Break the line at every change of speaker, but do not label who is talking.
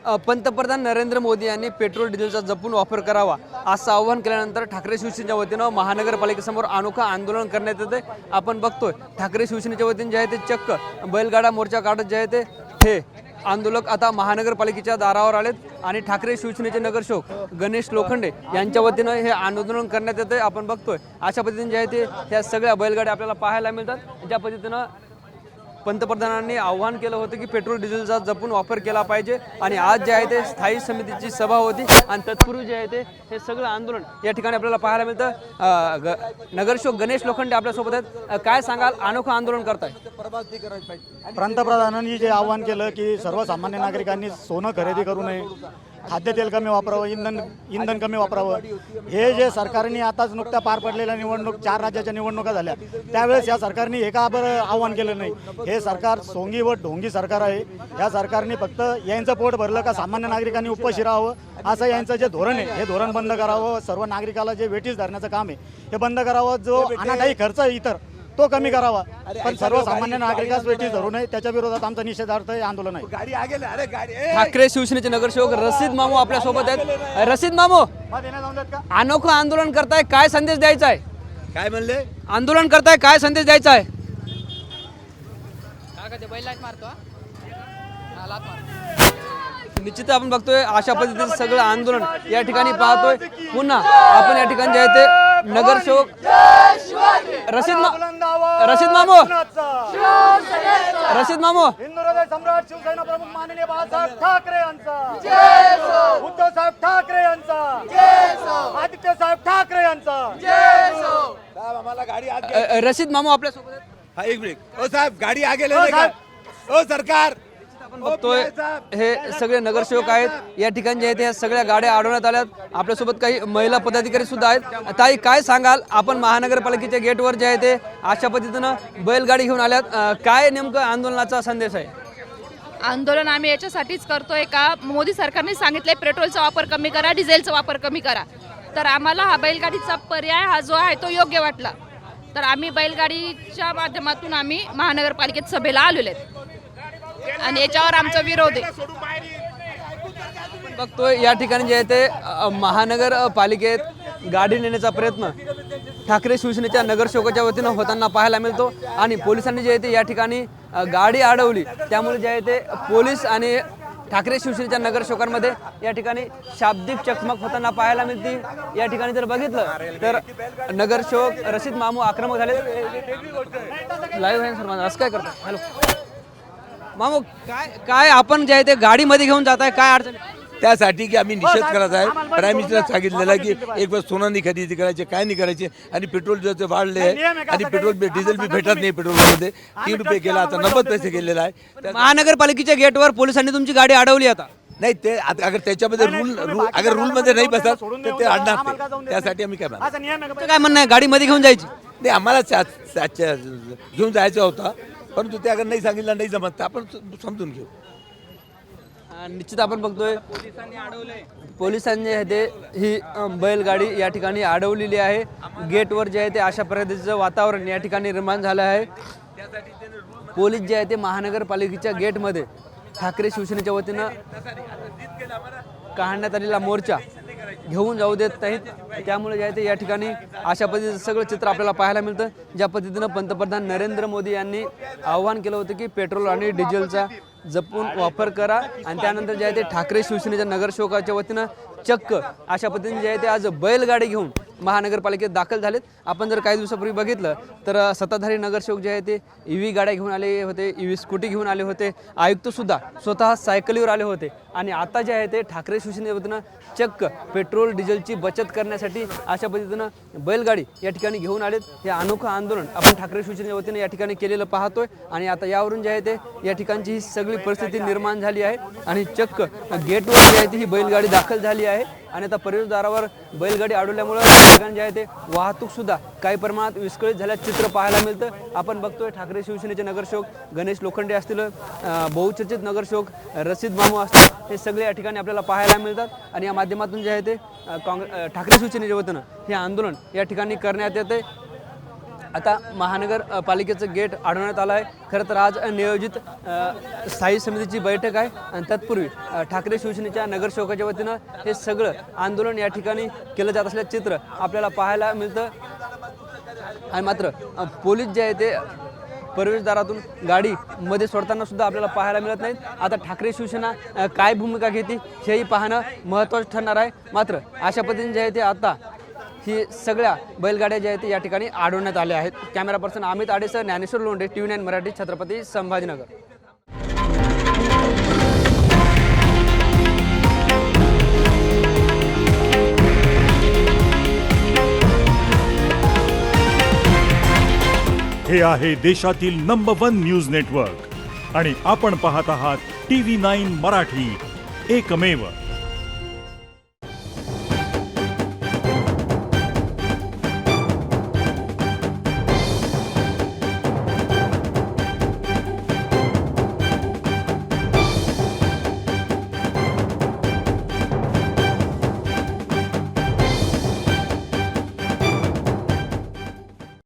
पंतप्रधान नरेंद्र मोदी यांनी पेट्रोल डिझेलचा जपून वापर करावा असं आवाहन केल्यानंतर ठाकरे शिवसेनेच्या वतीनं महानगरपालिकेसमोर अनोखा आंदोलन करण्यात येते। आपण बघतोय ठाकरे शिवसेनेच्या वतीने जे आहे ते चक्क बैलगाडा मोर्चा काढत जे आहे ते हे आंदोलक आता महानगरपालिकेच्या दारावर आलेत आणि ठाकरे शिवसेनेचे नगरसेवक गणेश लोखंडे यांच्या वतीनं हे आंदोलन करण्यात येते। आपण बघतोय अशा पद्धतीने जे आहे ते ह्या सगळ्या बैलगाड्या आपल्याला पाहायला मिळतात। ज्या पद्धतीनं पंतप्रधानांनी आवाहन केलं होतं की पेट्रोल डिझेलचा जपून वापर केला पाहिजे आणि आज जे आहे ते स्थायी समितीची सभा होती आणि तत्पूर्वी जे आहे ते हे सगळं आंदोलन या ठिकाणी आपल्याला पाहायला मिळतं। नगरसेवक गणेश लोखंडे आपल्यासोबत आहेत। काय सांगाल, अनोखं आंदोलन करताय?
पंतप्रधानांनी जे आवाहन केलं की सर्वसामान्य नागरिकांनी सोनं खरेदी करू नये, खाद्यतेल कमी वापरावं, इंधन कमी वापरावं, हे जे सरकारने आताच नुकत्या पार पडलेल्या निवडणूक 4 राज्याच्या निवडणुका झाल्या त्यावेळेस या सरकारने हे का बरं आवाहन केलं नाही? हे सरकार सोंगी व ढोंगी सरकार आहे। या सरकारने फक्त यांचं पोट भरलं का सामान्य नागरिकांनी उपाशी राहावं असं यांचं जे धोरण आहे हे धोरण बंद करावं। सर्व नागरिकाला जे वेठीस धरण्याचं काम आहे हे बंद करावं। जो अनाठायी खर्च आहे इतर तो कमी करावा, पण सर्वसामान्य नागरिकास वेठीस धरू नये। त्याच्या विरोधात आमचा निषेधार्थ हे आंदोलन आहे।
ठाकरे शिवसेनेचे नगरसेवक रशीद मामू आपल्या सोबत आहेत। रशीद मामू, अनोखं आंदोलन करताय, काय संदेश द्यायचा आहे?
काय म्हणले?
आंदोलन करताय, काय संदेश द्यायचा आहे? निश्चित आपण बघतोय अशा पद्धतीचं सगळं आंदोलन या ठिकाणी पाहतोय। पुन्हा आपण या ठिकाणी जे आहे ते नगरसेवक रशीद मामू
हिंदू हृदय सम्राट शिवसेना प्रमुख माननीय बाळासाहेब ठाकरे यांचा जय हो, उद्धव साहेब ठाकरे यांचा जय हो, आदित्य साहेब ठाकरे यांचा जय हो।
साहेब आम्हाला गाडी आज
रशीद मामू आपल्या सोबत आहेत।
हा एक मिनिट। ओ साहेब गाडी आगे ले का? ओ सरकार,
आपण बघतोय हे सगळे नगरसेवक आहेत। या ठिकाणी जे आहे ते सगळ्या गाड्या अडवण्यात आल्यात। आपल्यासोबत काही महिला पदाधिकारी सुद्धा आहेत। ताई, काय सांगाल, आपण महानगरपालिकेच्या गेटवर जे आहे ते अशा पद्धतीनं बैलगाडी घेऊन आल्यात, काय नेमकं आंदोलनाचा संदेश आहे?
आंदोलन आम्ही याच्यासाठीच करतोय का मोदी सरकारने सांगितलंय पेट्रोलचा वापर कमी करा, डिझेलचा वापर कमी करा, तर आम्हाला हा बैलगाडीचा पर्याय हा जो आहे तो योग्य वाटला, तर आम्ही बैलगाडीच्या माध्यमातून आम्ही महानगरपालिकेत सभेला आलेलो आहेत आणि याच्यावर आमचा विरोध आहे।
बघतोय या ठिकाणी जे आहे ते महानगरपालिकेत गाडी नेण्याचा प्रयत्न ठाकरे शिवसेनेच्या नगरसेवकाच्या वतीनं होताना पाहायला मिळतो आणि पोलिसांनी जे आहे ते या ठिकाणी गाडी अडवली। त्यामुळे जे आहे ते पोलीस आणि ठाकरे शिवसेनेच्या नगरसेवकांमध्ये या ठिकाणी शाब्दिक चकमक होताना पाहायला मिळते। या ठिकाणी जर बघितलं तर नगरसेवक रशीद मामू आक्रमक झाले। लाईव्ह आहे सर, असं काय करतो? हॅलो मामू, काय आपण जे आहे ते गाडीमध्ये घेऊन जात आहे, काय अडचण?
त्यासाठी की आम्ही निषेध करत आहे। प्राईम मिनिस्टर सांगितलेलं की एक वेळ सोनं नाही खरेदी करायचे, काय नाही करायचे, आणि पेट्रोल जे वाढले आहे आणि पेट्रोल डिझेल बी भेटत नाही। पेट्रोलमध्ये 3 रुपये केला, आता 90 पैसे गेलेला आहे।
महानगरपालिकेच्या गेटवर पोलिसांनी तुमची गाडी अडवली आता
नाही ते अगर त्याच्यामध्ये अगर रूलमध्ये नाही बसत तर ते अडणार नाही। त्यासाठी आम्ही काय म्हणतो,
काय म्हणणं आहे, गाडीमध्ये घेऊन जायची?
नाही आम्हाला घेऊन जायचं होता, परंतु ते अगर नाही सांगितलं नाही जमत तर आपण समजून घेऊ।
निश्चित आपण बघतोय पोलिसांनी आहे ते ही बैलगाडी या ठिकाणी अडवलेली आहे। गेटवर जे आहे ते अशा पद्धतीचं वातावरण या ठिकाणी निर्माण झालं आहे। पोलीस जे आहे ते महानगरपालिकेच्या गेटमध्ये ठाकरे शिवसेनेच्या वतीनं काढण्यात आलेला मोर्चा घेऊन जाऊ देत नाहीत। त्यामुळे जे आहे ते या ठिकाणी अशा पद्धतीचं सगळं चित्र आपल्याला पाहायला मिळतं। ज्या पद्धतीनं पंतप्रधान नरेंद्र मोदी यांनी आवाहन केलं होतं की पेट्रोल आणि डिझेलचा जपून वापर करा, आणि त्यानंतर जे आहे ते ठाकरे शिवसेनेच्या नगरसेवकाच्या वतीनं चक्क अशा पद्धतीने जे आहे ते आज बैलगाडी घेऊन महानगरपालिकेत दाखल झालेत। आपण जर काही दिवसापूर्वी बघितलं तर सत्ताधारी नगरसेवक जे आहे ते EV गाड्या घेऊन आले होते, EV स्कूटी घेऊन आले होते, आयुक्तसुद्धा स्वतः सायकलीवर आले होते, आणि आता जे आहे ते ठाकरे शिवसेनेच्या वतीनं चक्क पेट्रोल डिझेलची बचत करण्यासाठी अशा पद्धतीनं बैलगाडी या ठिकाणी घेऊन आलेत। हे अनोखं आंदोलन आपण ठाकरे शिवसेनेच्या वतीनं या ठिकाणी केलेलं पाहतोय, आणि आता यावरून जे आहे ते या ठिकाणची ही सगळी परिस्थिती निर्माण झाली आहे आणि चक्क गेटवर जी आहे ती ही बैलगाडी दाखल झाली आहे। आणि आता प्रवेशद्वारावर बैलगाडी अडवल्यामुळे ठिकाणी जे आहे ते वाहतूक सुद्धा काही प्रमाणात विस्कळीत झाल्याचं चित्र पाहायला मिळतं। आपण बघतोय ठाकरे शिवसेनेचे नगरसेवक गणेश लोखंडे असतील, बहुचर्चित नगरसेवक रशीद मामू असतील, हे सगळे या ठिकाणी आपल्याला पाहायला मिळतात। आणि या माध्यमातून जे आहे ते ठाकरे शिवसेनेच्या वतीनं हे आंदोलन या ठिकाणी करण्यात येते। आता महानगरपालिकेचं गेट अडवण्यात आलं आहे. खरं तर आज नियोजित स्थायी समितीची बैठक आहे आणि तत्पूर्वी ठाकरे शिवसेनेच्या नगरसेवकाच्या वतीनं हे सगळं आंदोलन या ठिकाणी केलं जात असल्याचं चित्र आपल्याला पाहायला मिळतं. आणि मात्र पोलीस जे आहे ते प्रवेशद्वारातून गाडी मध्ये सोडताना सुद्धा आपल्याला पाहायला मिळत नाहीत. आता ठाकरे शिवसेना काय भूमिका घेते हेही पाहणं महत्त्वाचं ठरणार आहे. मात्र अशा पद्धतीने जे आहे ते आता ही सगळ्या बैलगाड्या ज्या आहेत या ठिकाणी अडवण्यात आल्या आहेत. Camera person Amit Adesar, Dnyaneshwar Londhe, TV9 Marathi, Chhatrapati Sambhajinagar.
हे आहे देशातील नंबर 1 न्यूज नेटवर्क आणि आपण पाहत आहात TV9 मराठी, एकमेव.